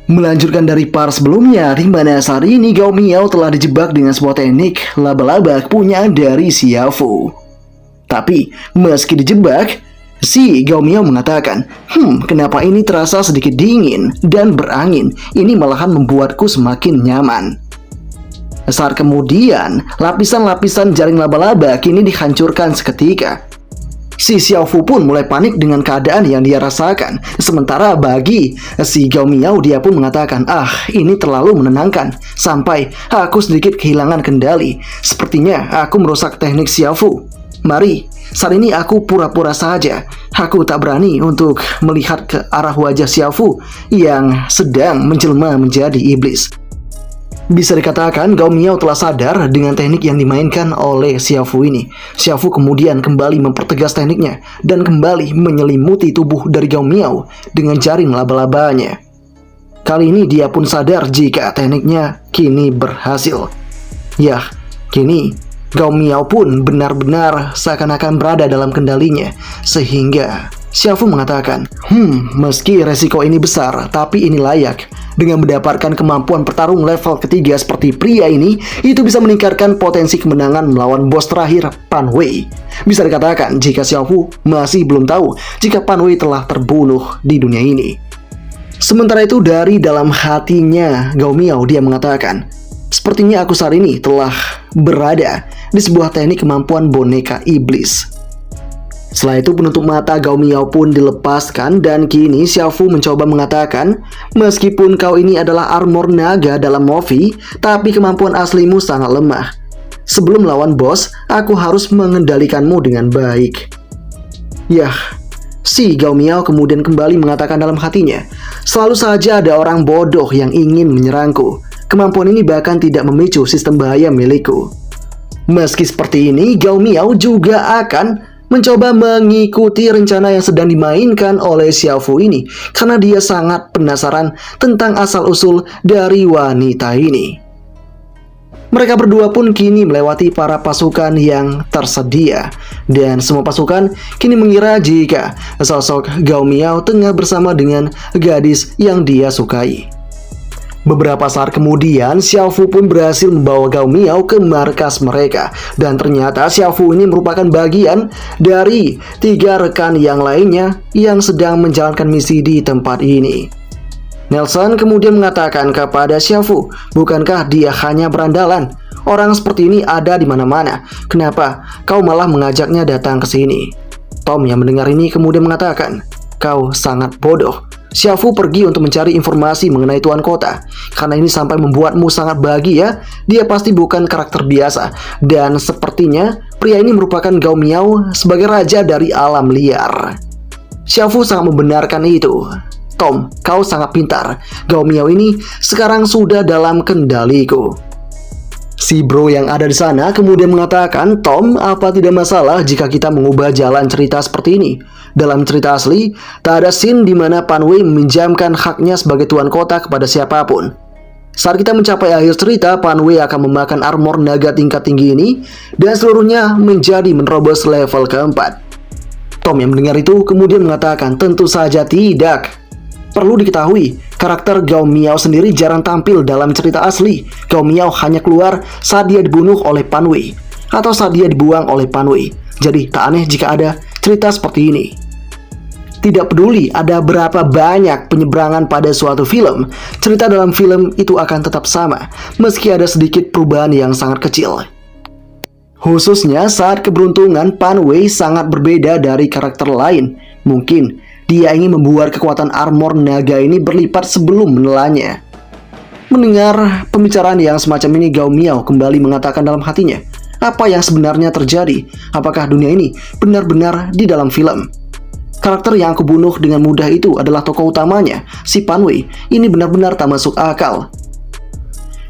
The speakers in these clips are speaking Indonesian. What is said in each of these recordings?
Melanjutkan dari part sebelumnya, di mana saat ini Gao Miao telah dijebak dengan sebuah teknik laba-laba punya dari Xiaofu. Tapi, meski dijebak, si Gao Miao mengatakan, kenapa ini terasa sedikit dingin dan berangin, ini malahan membuatku semakin nyaman. Saat kemudian, lapisan-lapisan jaring laba-laba kini dihancurkan seketika. Si Xiaofu pun mulai panik dengan keadaan yang dia rasakan. Sementara bagi si Gao Miao, dia pun mengatakan, ini terlalu menenangkan. Sampai aku sedikit kehilangan kendali. Sepertinya aku merusak teknik Xiaofu. Mari, saat ini aku pura-pura saja. Aku tak berani untuk melihat ke arah wajah Xiaofu yang sedang menjelma menjadi iblis. Bisa dikatakan Gao Miao telah sadar dengan teknik yang dimainkan oleh Xiaofu ini. Xiaofu kemudian kembali mempertegas tekniknya dan kembali menyelimuti tubuh dari Gao Miao dengan jaring laba-labanya. Kali ini dia pun sadar jika tekniknya kini berhasil. Yah, kini Gao Miao pun benar-benar seakan-akan berada dalam kendalinya. Sehingga Xiaofu mengatakan, meski resiko ini besar, tapi ini layak. Dengan mendapatkan kemampuan bertarung level ketiga seperti pria ini, itu bisa meningkatkan potensi kemenangan melawan bos terakhir, Pan Wei. Bisa dikatakan jika Xiaofu masih belum tahu jika Pan Wei telah terbunuh di dunia ini. Sementara itu dari dalam hatinya Gao Miao, dia mengatakan, sepertinya aku saat ini telah berada di sebuah teknik kemampuan boneka iblis. Setelah itu penutup mata Gao Miao pun dilepaskan dan kini Xiaofu mencoba mengatakan, meskipun kau ini adalah armor naga dalam movie, tapi kemampuan aslimu sangat lemah. Sebelum lawan bos, aku harus mengendalikanmu dengan baik. Yah, si Gao Miao kemudian kembali mengatakan dalam hatinya, selalu saja ada orang bodoh yang ingin menyerangku. Kemampuan ini bahkan tidak memicu sistem bahaya milikku. Meski seperti ini, Gao Miao juga akan mencoba mengikuti rencana yang sedang dimainkan oleh Xiaofu ini karena dia sangat penasaran tentang asal-usul dari wanita ini. Mereka berdua pun kini melewati para pasukan yang tersedia dan semua pasukan kini mengira jika sosok Gao Miao tengah bersama dengan gadis yang dia sukai. Beberapa saat kemudian, Xiaofu pun berhasil membawa Gao Miao ke markas mereka. Dan ternyata Xiaofu ini merupakan bagian dari 3 rekan yang lainnya yang sedang menjalankan misi di tempat ini. Nelson kemudian mengatakan kepada Xiaofu, bukankah dia hanya berandalan? Orang seperti ini ada di mana-mana. Kenapa kau malah mengajaknya datang ke sini? Tom yang mendengar ini kemudian mengatakan, kau sangat bodoh. Xiaofu pergi untuk mencari informasi mengenai Tuan Kota. Karena ini sampai membuatmu sangat bahagia, dia pasti bukan karakter biasa. Dan sepertinya pria ini merupakan Gao Miao sebagai raja dari alam liar. Xiaofu sangat membenarkan itu. Tom, kau sangat pintar. Gao Miao ini sekarang sudah dalam kendaliku. Si bro yang ada di sana kemudian mengatakan, Tom, apa tidak masalah jika kita mengubah jalan cerita seperti ini? Dalam cerita asli, tak ada scene di mana Pan Wei meminjamkan haknya sebagai tuan kota kepada siapapun. Saat kita mencapai akhir cerita, Pan Wei akan memakan armor naga tingkat tinggi ini dan seluruhnya menjadi menerobos level keempat. Tom yang mendengar itu kemudian mengatakan, tentu saja tidak. Perlu diketahui, karakter Gao Miao sendiri jarang tampil dalam cerita asli. Gao Miao hanya keluar saat dia dibunuh oleh Pan Wei atau saat dia dibuang oleh Pan Wei. Jadi tak aneh jika ada cerita seperti ini. Tidak peduli ada berapa banyak penyeberangan pada suatu film, cerita dalam film itu akan tetap sama, meski ada sedikit perubahan yang sangat kecil. Khususnya saat keberuntungan Pan Wei sangat berbeda dari karakter lain. Mungkin dia ingin membuat kekuatan armor naga ini berlipat sebelum menelannya. Mendengar pembicaraan yang semacam ini, Gao Miao kembali mengatakan dalam hatinya, apa yang sebenarnya terjadi? Apakah dunia ini benar-benar di dalam film? Karakter yang aku bunuh dengan mudah itu adalah tokoh utamanya, si Pan Wei. Ini benar-benar tak masuk akal.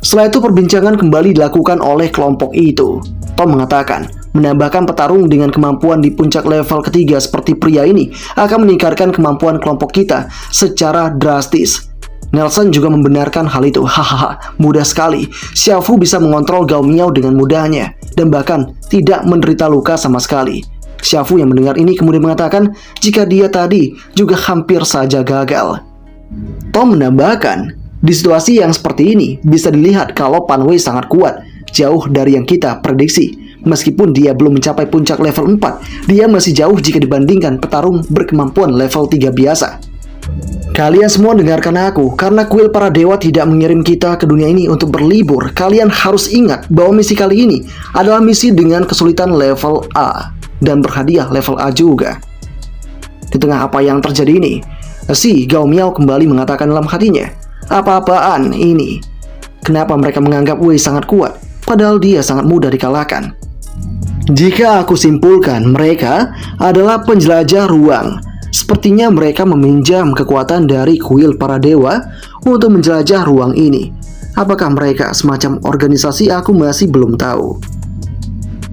Setelah itu perbincangan kembali dilakukan oleh kelompok itu. Tom mengatakan, menambahkan petarung dengan kemampuan di puncak level ketiga seperti pria ini akan meningkatkan kemampuan kelompok kita secara drastis. Nelson juga membenarkan hal itu. Hahaha, mudah sekali. Xiaofu bisa mengontrol Gao Miao dengan mudahnya dan bahkan tidak menderita luka sama sekali. Xiaofu yang mendengar ini kemudian mengatakan jika dia tadi juga hampir saja gagal. Tom menambahkan, Di situasi yang seperti ini, bisa dilihat kalau Pan Wei sangat kuat, jauh dari yang kita prediksi. Meskipun dia belum mencapai puncak level 4, dia masih jauh jika dibandingkan petarung berkemampuan level 3 biasa. Kalian semua dengarkan aku, karena kuil para dewa tidak mengirim kita ke dunia ini untuk berlibur. Kalian harus ingat bahwa misi kali ini adalah misi dengan kesulitan level A, dan berhadiah level A juga. Di tengah apa yang terjadi ini, si Gao Miao kembali mengatakan dalam hatinya, apa-apaan ini? Kenapa mereka menganggap Wei sangat kuat, padahal dia sangat mudah dikalahkan? Jika aku simpulkan, mereka adalah penjelajah ruang. Sepertinya mereka meminjam kekuatan dari kuil para dewa untuk menjelajah ruang ini. Apakah mereka semacam organisasi, aku masih belum tahu.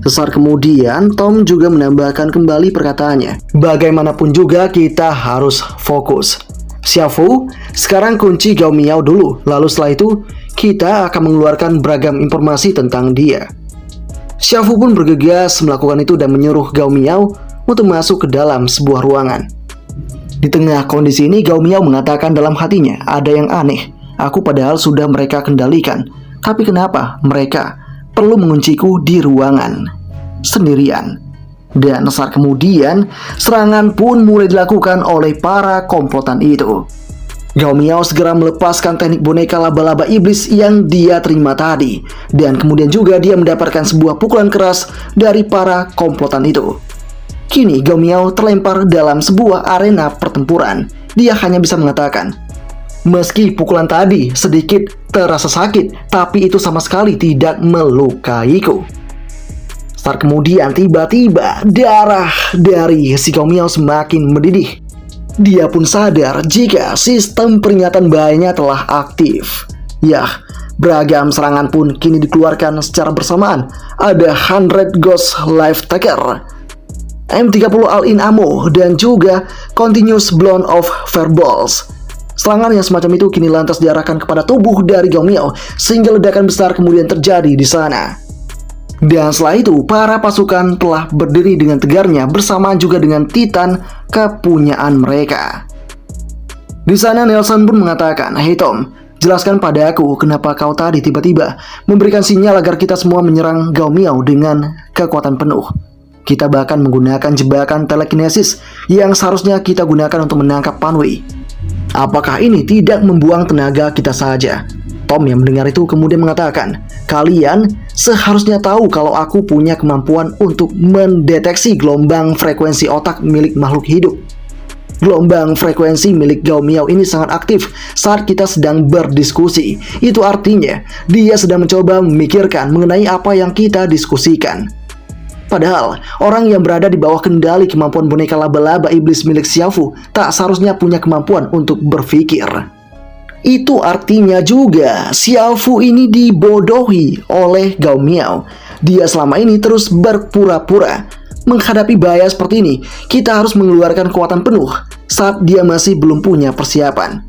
Sesaat kemudian, Tom juga menambahkan kembali perkataannya. Bagaimanapun juga kita harus fokus. Xiaofu, sekarang kunci Gao Miao dulu. Lalu setelah itu, kita akan mengeluarkan beragam informasi tentang dia. Xiaofu pun bergegas melakukan itu dan menyuruh Gao Miao untuk masuk ke dalam sebuah ruangan. Di tengah kondisi ini, Gao Miao mengatakan dalam hatinya, ada yang aneh. Aku padahal sudah mereka kendalikan. Tapi kenapa mereka perlu mengunciku di ruangan sendirian? Dan saat kemudian, serangan pun mulai dilakukan oleh para komplotan itu. Gao Miao segera melepaskan teknik boneka laba-laba iblis yang dia terima tadi. Dan kemudian juga dia mendapatkan sebuah pukulan keras dari para komplotan itu. Kini Gao Miao terlempar dalam sebuah arena pertempuran. Dia hanya bisa mengatakan, meski pukulan tadi sedikit terasa sakit, tapi itu sama sekali tidak melukaiku. Saat kemudian tiba-tiba darah dari si Gao Miao semakin mendidih. Dia pun sadar jika sistem peringatan bahayanya telah aktif. Yah, beragam serangan pun kini dikeluarkan secara bersamaan. Ada 100 Ghost Life Taker, M30 All-in Ammo, dan juga Continuous Blown of Fireballs. Serangan yang semacam itu kini lantas diarahkan kepada tubuh dari Gao Miao, sehingga ledakan besar kemudian terjadi di sana. Dan setelah itu, para pasukan telah berdiri dengan tegarnya bersamaan juga dengan Titan kepunyaan mereka. Di sana Nelson pun mengatakan, "Hey Tom, jelaskan pada aku kenapa kau tadi tiba-tiba memberikan sinyal agar kita semua menyerang Gao Miao dengan kekuatan penuh. Kita bahkan menggunakan jebakan telekinesis yang seharusnya kita gunakan untuk menangkap Pan Wei. Apakah ini tidak membuang tenaga kita saja?" Tom yang mendengar itu kemudian mengatakan, "Kalian seharusnya tahu kalau aku punya kemampuan untuk mendeteksi gelombang frekuensi otak milik makhluk hidup. Gelombang frekuensi milik Gao Miao ini sangat aktif saat kita sedang berdiskusi. Itu artinya dia sedang mencoba memikirkan mengenai apa yang kita diskusikan. Padahal, orang yang berada di bawah kendali kemampuan boneka laba-laba iblis milik Xiaofu tak seharusnya punya kemampuan untuk berpikir. Itu artinya juga Xiaofu ini dibodohi oleh Gao Miao. Dia selama ini terus berpura-pura. Menghadapi bahaya seperti ini, kita harus mengeluarkan kekuatan penuh saat dia masih belum punya persiapan."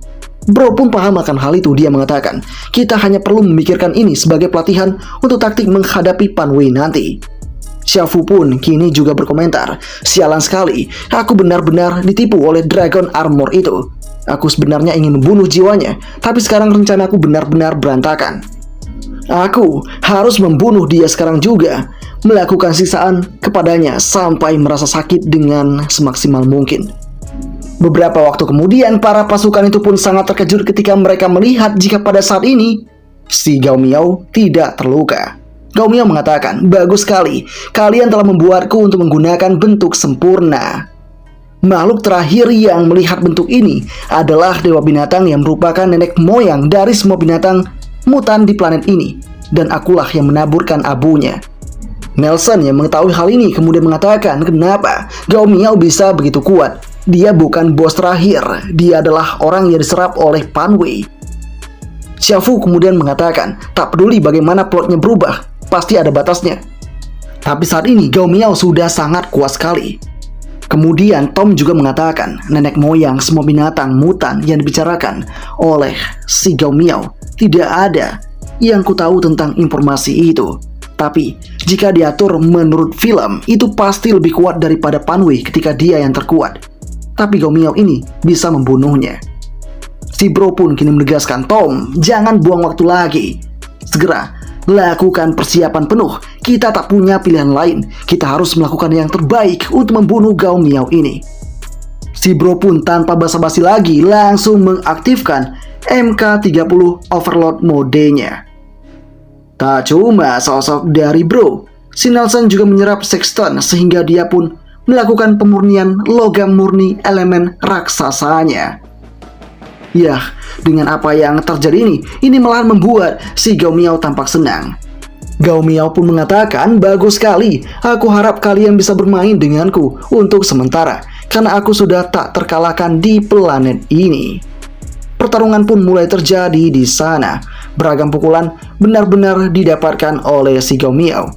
Bro pun paham akan hal itu. Dia mengatakan, "Kita hanya perlu memikirkan ini sebagai pelatihan untuk taktik menghadapi Pan Wei nanti." Xiaofu pun kini juga berkomentar, "Sialan sekali, aku benar-benar ditipu oleh Dragon Armor itu. Aku sebenarnya ingin membunuh jiwanya, tapi sekarang rencanaku benar-benar berantakan. Aku harus membunuh dia sekarang juga, melakukan siksaan kepadanya sampai merasa sakit dengan semaksimal mungkin." Beberapa waktu kemudian, para pasukan itu pun sangat terkejut ketika mereka melihat jika pada saat ini si Gao Miao tidak terluka. Gao Miao mengatakan, "Bagus sekali, kalian telah membuatku untuk menggunakan bentuk sempurna." Makhluk terakhir yang melihat bentuk ini adalah dewa binatang yang merupakan nenek moyang dari semua binatang mutan di planet ini, dan akulah yang menaburkan abunya. Nelson yang mengetahui hal ini kemudian mengatakan, "Kenapa Gao Miao bisa begitu kuat? Dia bukan bos terakhir, dia adalah orang yang diserap oleh Pan Wei." Xiaofu kemudian mengatakan, "Tak peduli bagaimana plotnya berubah, pasti ada batasnya." Tapi saat ini Gao Miao sudah sangat kuat sekali. Kemudian Tom juga mengatakan, nenek moyang semua binatang mutan yang dibicarakan oleh si Gao Miao tidak ada yang ku tahu tentang informasi itu. Tapi jika diatur menurut film, itu pasti lebih kuat daripada Pan Wei ketika dia yang terkuat. Tapi Gao Miao ini bisa membunuhnya. Si Bro pun kini menegaskan, Tom, jangan buang waktu lagi. Segera lakukan persiapan penuh. Kita tak punya pilihan lain. Kita harus melakukan yang terbaik untuk membunuh Gao Miao ini. Si Bro pun tanpa basa-basi lagi langsung mengaktifkan MK30 Overload modenya. Tak cuma sosok dari Bro, si Nelson juga menyerap Sexton sehingga dia pun melakukan pemurnian logam murni elemen raksasanya. Yah, dengan apa yang terjadi ini malahan membuat si Gao Miao tampak senang. Gao Miao pun mengatakan, bagus sekali, aku harap kalian bisa bermain denganku untuk sementara, karena aku sudah tak terkalahkan di planet ini. Pertarungan pun mulai terjadi di sana. Beragam pukulan benar-benar didapatkan oleh si Gao Miao.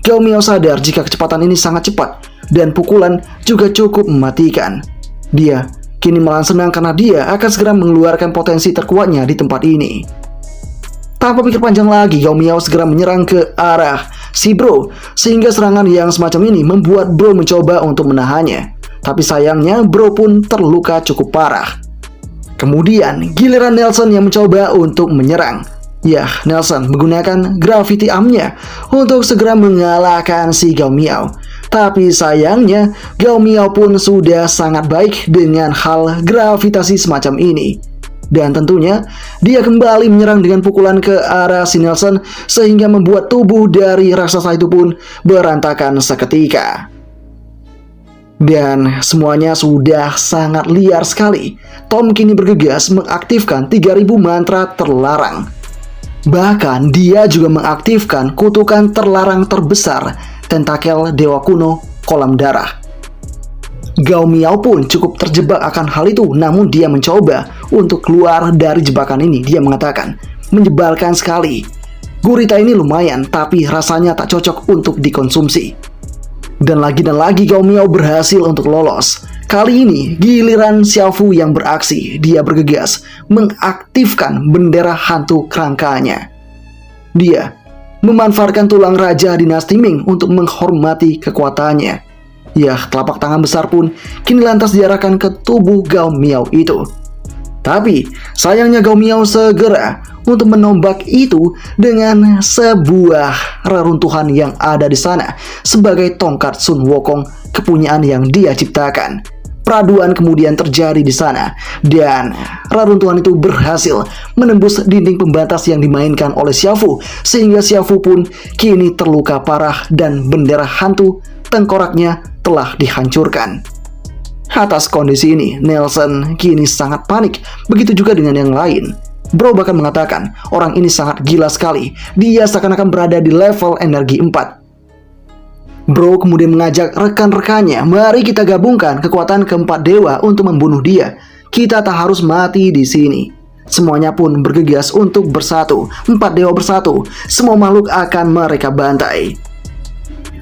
Gao Miao sadar jika kecepatan ini sangat cepat dan pukulan juga cukup mematikan. Dia kini malah senang karena dia akan segera mengeluarkan potensi terkuatnya di tempat ini. Tanpa pikir panjang lagi, Gao Miao segera menyerang ke arah si Bro, sehingga serangan yang semacam ini membuat Bro mencoba untuk menahannya. Tapi sayangnya Bro pun terluka cukup parah. Kemudian giliran Nelson yang mencoba untuk menyerang. Yah, Nelson menggunakan Gravity Arm-nya untuk segera mengalahkan si Gao Miao. Tapi sayangnya Gao Miao pun sudah sangat baik dengan hal gravitasi semacam ini. Dan tentunya dia kembali menyerang dengan pukulan ke arah si Nelson, sehingga membuat tubuh dari raksasa itu pun berantakan seketika. Dan semuanya sudah sangat liar sekali. Tom kini bergegas mengaktifkan 3000 mantra terlarang. Bahkan dia juga mengaktifkan kutukan terlarang terbesar, Tentakel Dewa Kuno Kolam Darah. Gao Miao pun cukup terjebak akan hal itu, namun dia mencoba untuk keluar dari jebakan ini. Dia mengatakan, menyebalkan sekali. Gurita ini lumayan, tapi rasanya tak cocok untuk dikonsumsi. Dan lagi Gao Miao berhasil untuk lolos. Kali ini giliran Xiaofu yang beraksi. Dia bergegas mengaktifkan bendera hantu kerangkanya. Dia memanfaatkan tulang raja dinasti Ming untuk menghormati kekuatannya. Yah, telapak tangan besar pun kini lantas diarahkan ke tubuh Gao Miao itu. Tapi sayangnya Gao Miao segera untuk menombak itu dengan sebuah reruntuhan yang ada di sana sebagai tongkat Sun Wukong kepunyaan yang dia ciptakan. Peraduan kemudian terjadi di sana dan reruntuhan itu berhasil menembus dinding pembatas yang dimainkan oleh Xiaofu, sehingga Xiaofu pun kini terluka parah dan bendera hantu tengkoraknya telah dihancurkan. Atas kondisi ini, Nelson kini sangat panik, begitu juga dengan yang lain. Bro bahkan mengatakan, orang ini sangat gila sekali, dia seakan-akan berada di level energi 4. Bro kemudian mengajak rekan-rekannya, mari kita gabungkan kekuatan keempat dewa untuk membunuh dia. Kita tak harus mati di sini. Semuanya pun bergegas untuk bersatu. 4 dewa bersatu, semua makhluk akan mereka bantai.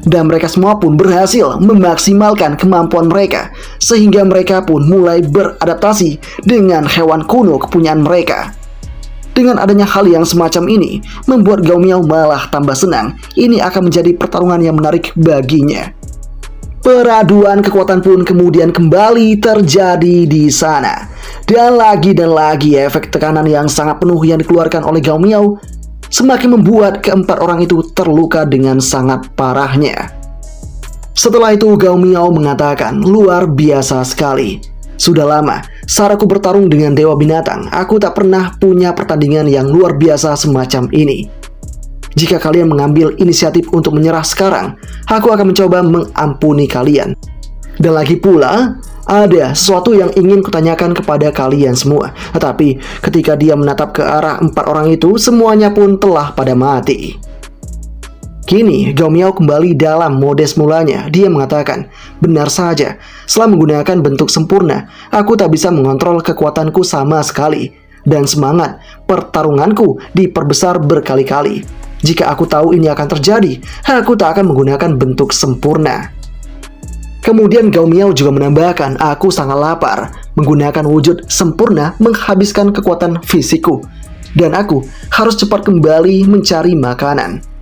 Dan mereka semua pun berhasil memaksimalkan kemampuan mereka, sehingga mereka pun mulai beradaptasi dengan hewan kuno kepunyaan mereka. Dengan adanya hal yang semacam ini, membuat Gao Miao malah tambah senang. Ini akan menjadi pertarungan yang menarik baginya. Peraduan kekuatan pun kemudian kembali terjadi di sana. Dan lagi efek tekanan yang sangat penuh yang dikeluarkan oleh Gao Miao semakin membuat keempat orang itu terluka dengan sangat parahnya. Setelah itu Gao Miao mengatakan, luar biasa sekali. Sudah lama saat aku bertarung dengan Dewa Binatang, aku tak pernah punya pertandingan yang luar biasa semacam ini. Jika kalian mengambil inisiatif untuk menyerah sekarang, aku akan mencoba mengampuni kalian. Dan lagi pula, ada sesuatu yang ingin kutanyakan kepada kalian semua. Tetapi ketika dia menatap ke arah 4 orang itu, semuanya pun telah pada mati. Kini Gao Miao kembali dalam mode semulanya. Dia mengatakan, benar saja, setelah menggunakan bentuk sempurna, aku tak bisa mengontrol kekuatanku sama sekali. Dan semangat pertarunganku diperbesar berkali-kali. Jika aku tahu ini akan terjadi, aku tak akan menggunakan bentuk sempurna. Kemudian Gao Miao juga menambahkan, aku sangat lapar. Menggunakan wujud sempurna menghabiskan kekuatan fisikku. Dan aku harus cepat kembali mencari makanan.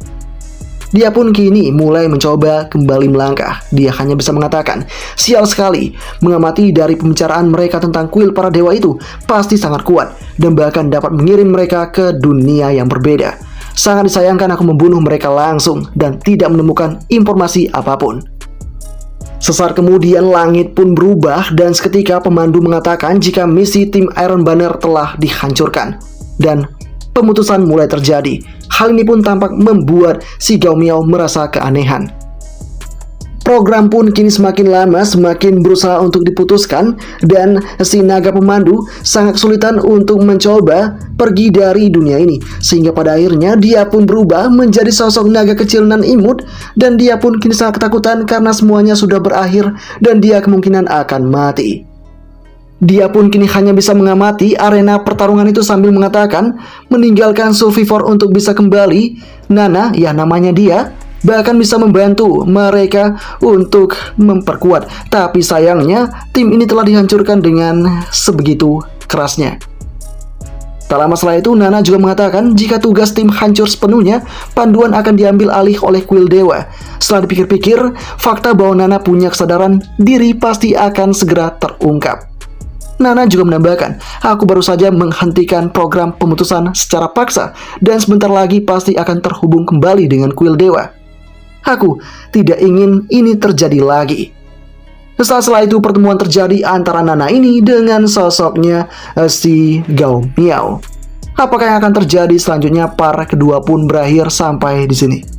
Dia pun kini mulai mencoba kembali melangkah. Dia hanya bisa mengatakan, sial sekali, mengamati dari pembicaraan mereka tentang kuil para dewa itu pasti sangat kuat dan bahkan dapat mengirim mereka ke dunia yang berbeda. Sangat disayangkan aku membunuh mereka langsung dan tidak menemukan informasi apapun. Sesaat kemudian langit pun berubah dan seketika pemandu mengatakan jika misi tim Iron Banner telah dihancurkan. Dan pemutusan mulai terjadi. Hal ini pun tampak membuat si Gao Miao merasa keanehan. Program pun kini semakin lama semakin berusaha untuk diputuskan dan si naga pemandu sangat kesulitan untuk mencoba pergi dari dunia ini. Sehingga pada akhirnya dia pun berubah menjadi sosok naga kecil nan imut dan dia pun kini sangat ketakutan karena semuanya sudah berakhir dan dia kemungkinan akan mati. Dia pun kini hanya bisa mengamati arena pertarungan itu sambil mengatakan meninggalkan survivor untuk bisa kembali. Nana, ya namanya dia, bahkan bisa membantu mereka untuk memperkuat. Tapi sayangnya tim ini telah dihancurkan dengan sebegitu kerasnya. Tak lama setelah itu Nana juga mengatakan jika tugas tim hancur sepenuhnya, panduan akan diambil alih oleh kuil dewa. Setelah dipikir-pikir, fakta bahwa Nana punya kesadaran diri pasti akan segera terungkap. Nana juga menambahkan, aku baru saja menghentikan program pemutusan secara paksa dan sebentar lagi pasti akan terhubung kembali dengan kuil dewa. Aku tidak ingin ini terjadi lagi. Setelah itu pertemuan terjadi antara Nana ini dengan sosoknya si Gao Miao. Apakah yang akan terjadi selanjutnya? Part kedua pun berakhir sampai di sini.